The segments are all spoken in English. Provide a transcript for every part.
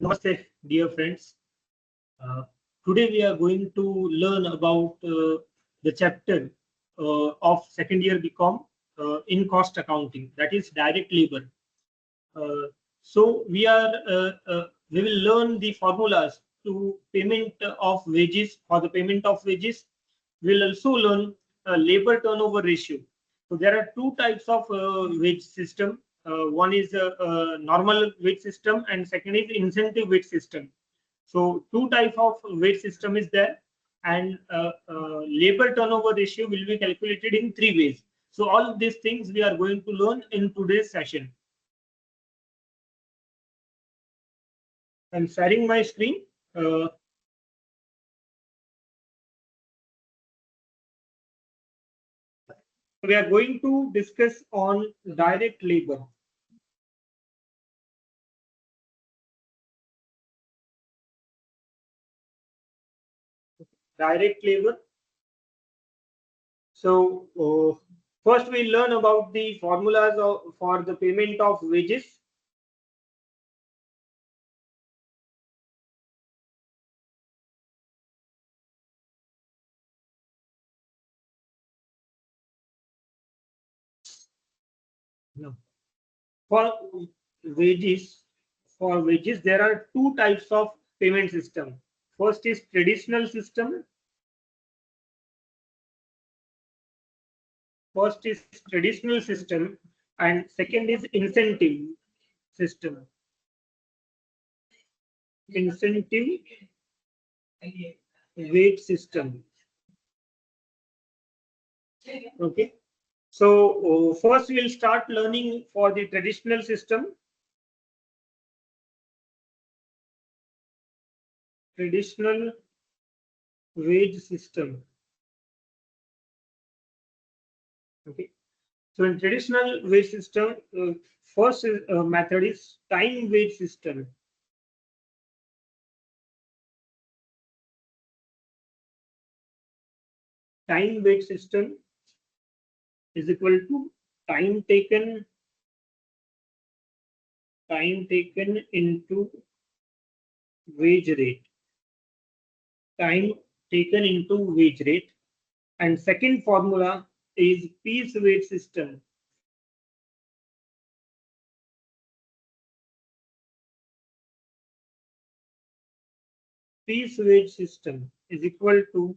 Namaste, dear friends. Today we are going to learn about the chapter of second year BCom in cost accounting, that is direct labor. So we will learn the formulas to payment of wages. For the payment of wages, we'll also learn labor turnover ratio. So there are two types of wage system. One is normal wage system and second is incentive wage system. So two type of wage system is there, and labor turnover ratio will be calculated in three ways. So all these things we are going to learn in today's session. I'm sharing my screen. We are going to discuss on direct labor. Direct labor. So first we learn about the formulas for the payment of wages. No. For wages, there are two types of payment system. First is traditional system. First is traditional system, and second is incentive system. Incentive wage system. Okay. So first we'll start learning for the traditional system. Traditional wage system. Okay. So in traditional wage system, first method is time wage system. Time wage system is equal to time taken into wage rate. Time taken into wage rate. And second formula is piece wage system. Piece wage system is equal to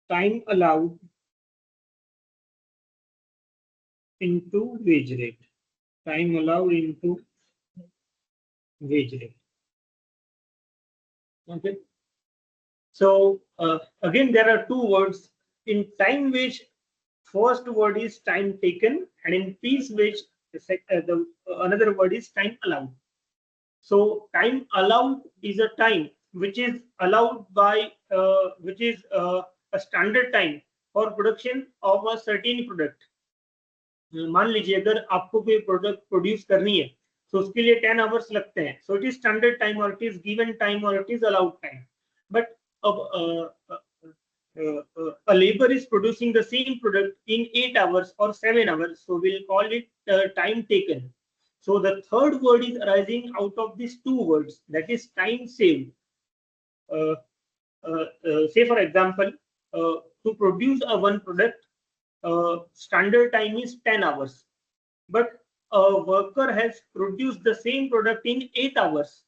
time allowed into wage rate. Time allowed into wage rate. Okay. So again, there are two words in time wage. First word is time taken, and in piece wage, another word is time allowed. So time allowed is a time which is allowed by which is a standard time for production of a certain product. मान लीजिए अगर आपको कोई product produce करनी है तो उसके लिए 10 आवर्स लगते हैं. So it is standard time और इट इज गिवन टाइम और it is allowed time. But a labor is producing the same product in 8 hours or 7 hours, so we'll call it time taken. So the third word is arising out of these two words, that is time saved. Say for example, to produce a one product, standard time is 10 hours, but a worker has produced the same product in 8 hours.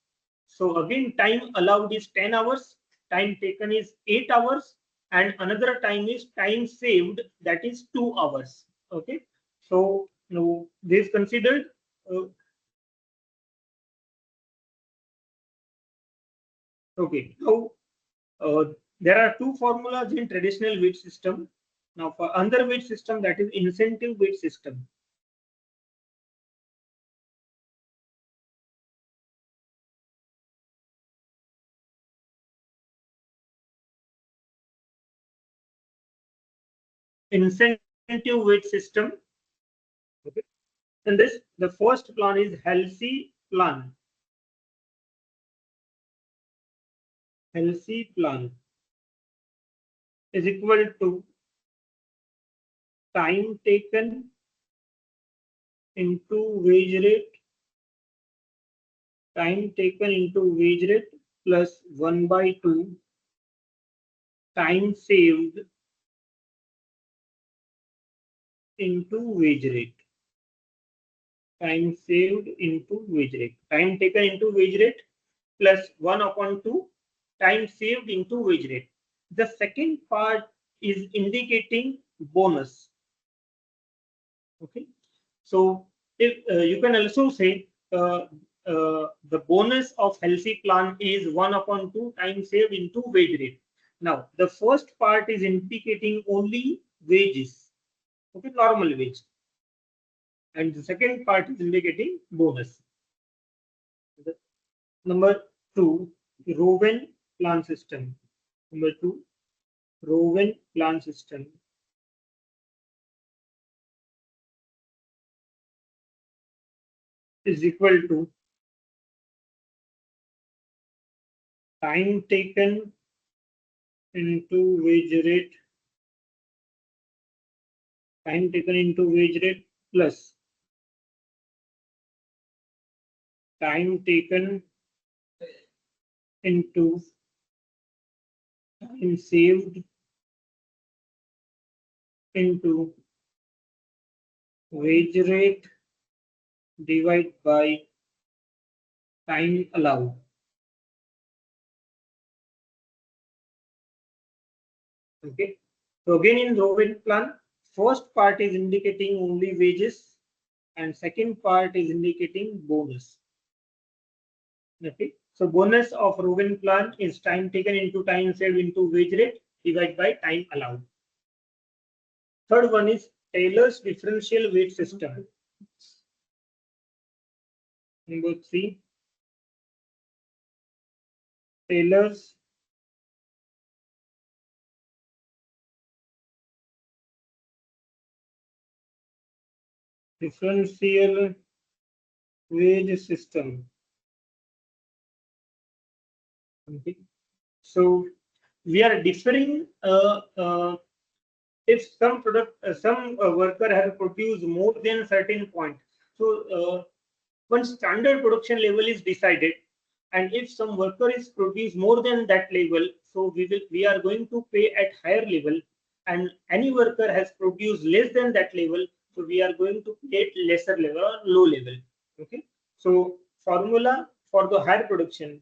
So again, time allowed is 10 hours, time taken is 8 hours, and another time is time saved, that is 2 hours. Okay. So now this is considered okay. Now there are two formulas in traditional wage system. Now for another wage system, that is incentive wage system. Incentive wage system. Okay. And this, the first plan is healthy plan. Healthy plan is equal to time taken into wage rate, time taken into wage rate plus 1 by 2 time saved into wage rate. Time saved into wage rate. Time taken into wage rate plus 1 upon 2 time saved into wage rate. The second part is indicating bonus. Okay. So if you can also say the bonus of healthy plan is 1 upon 2 time saved into wage rate. Now the first part is indicating only wages. Okay, normal wage. And the second part is indicating bonus. Number 2, Rowan plan system. Number 2, Rowan plan system is equal to time taken into wage rate, time taken into wage rate plus time taken into time saved into wage rate divided by time allowed. Okay. So again in Rowan plan, first part is indicating only wages and second part is indicating bonus. Okay. So bonus of Rowan plan is time taken into time saved into wage rate divided by time allowed. Third one is Taylor's differential weight system. Number 3, Taylor's differential wage system. Okay. So we are differing if some worker has produced more than certain point. So one standard production level is decided, and if some worker is produced more than that level, so we are going to pay at higher level, and any worker has produced less than that level, so we are going to pay at lesser level or low level. Okay. So formula for the higher production.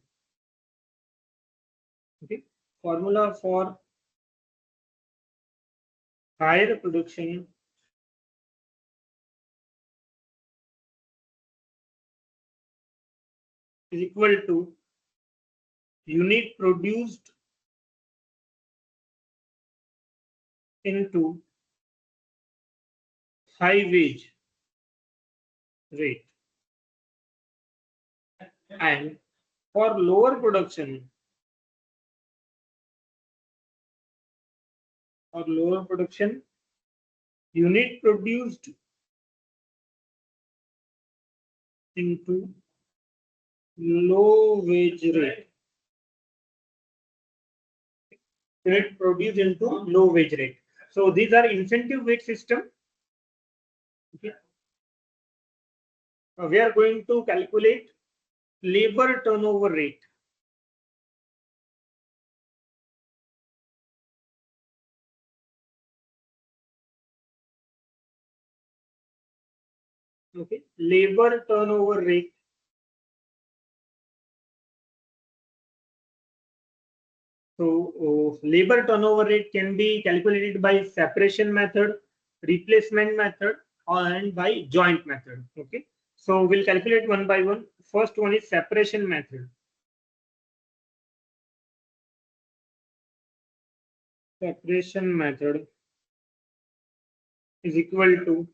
Okay. Formula for higher production is equal to unit produced into high wage rate, and for lower production unit produced into low wage rate, unit produced into low wage rate. So these are incentive wage system. Okay. Now we are going to calculate labor turnover rate. Okay, labor turnover rate. So labor turnover rate can be calculated by separation method, replacement method, and by joint method. Okay. So we'll calculate one by one. First one is separation method. Separation method is equal to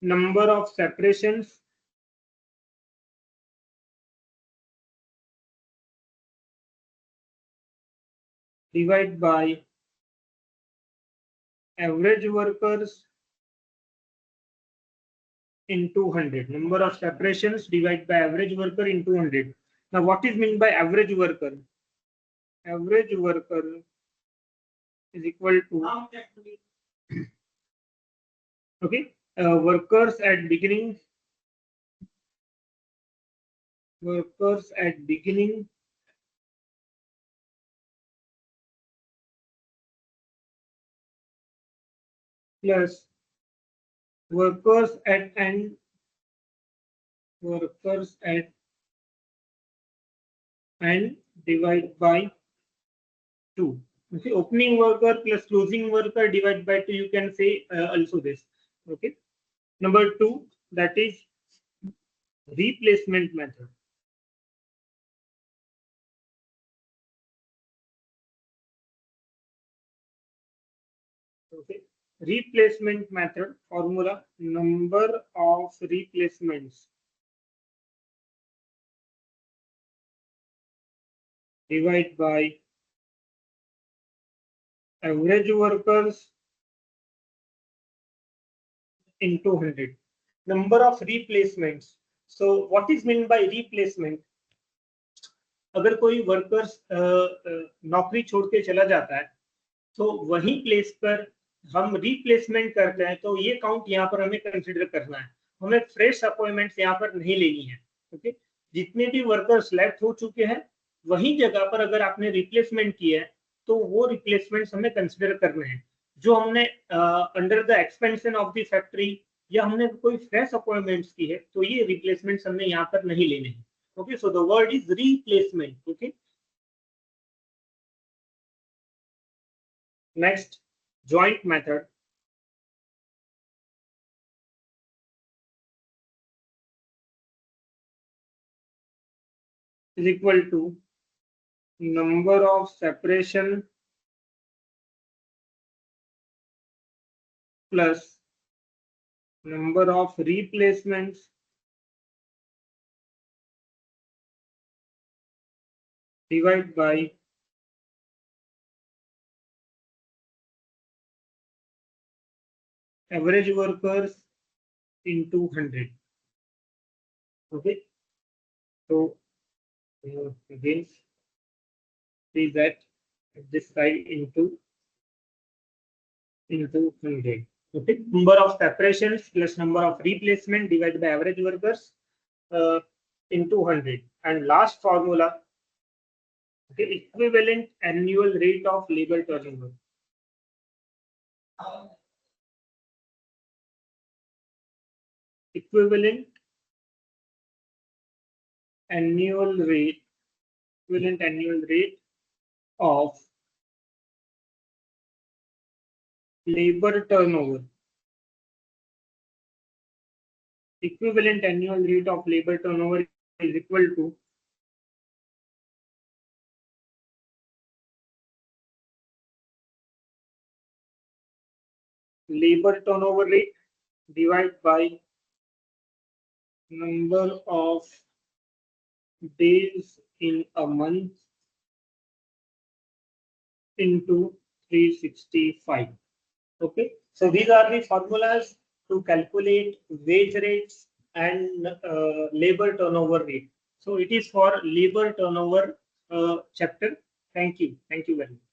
number of separations divided by average workers into 100. Number of separations divided by average worker into 100. Now what is meant by average worker? Average worker is equal to, okay, workers at beginning plus workers at end divide by 2. Okay, opening worker plus closing worker divide by 2. You can say also this. Okay. Number 2, that is replacement method. Okay. Replacement method formula: number of replacements divide by average workers into 100. Number of replacements. So what is meant by replacement? अगर कोई workers नौकरी छोड़ के चला जाता है तो वही प्लेस पर हम रिप्लेसमेंट करते हैं, तो ये काउंट यहाँ पर हमें कंसिडर करना है। हमें फ्रेश अपॉइंटमेंट्स यहाँ पर नहीं लेनी है। ओके, जितने भी वर्कर्स लेफ्ट हो चुके हैं वही जगह पर अगर आपने रिप्लेसमेंट किया है तो वो रिप्लेसमेंट्स हमें कंसिडर करने हैं। जो हमने under the expansion of the factory या हमने कोई फ्रेश अपॉइंटमेंट्स की है तो ये रिप्लेसमेंट्स हमें यहाँ पर नहीं लेने हैं। Okay, so the word is replacement. Okay, next, joint method. Is equal to number of separation plus number of replacements divided by average workers into 100. Okay, so again see that this side into 100. Okay, number of separations plus number of replacement divided by average workers into 100. And last formula, okay, equivalent annual rate of labor turnover. Equivalent annual rate of labor turnover. Equivalent annual rate of labor turnover is equal to labor turnover rate divided by number of days in a month into 365. Okay, so these are the formulas to calculate wage rates and labor turnover rate. So it is for labor turnover chapter. Thank you very much.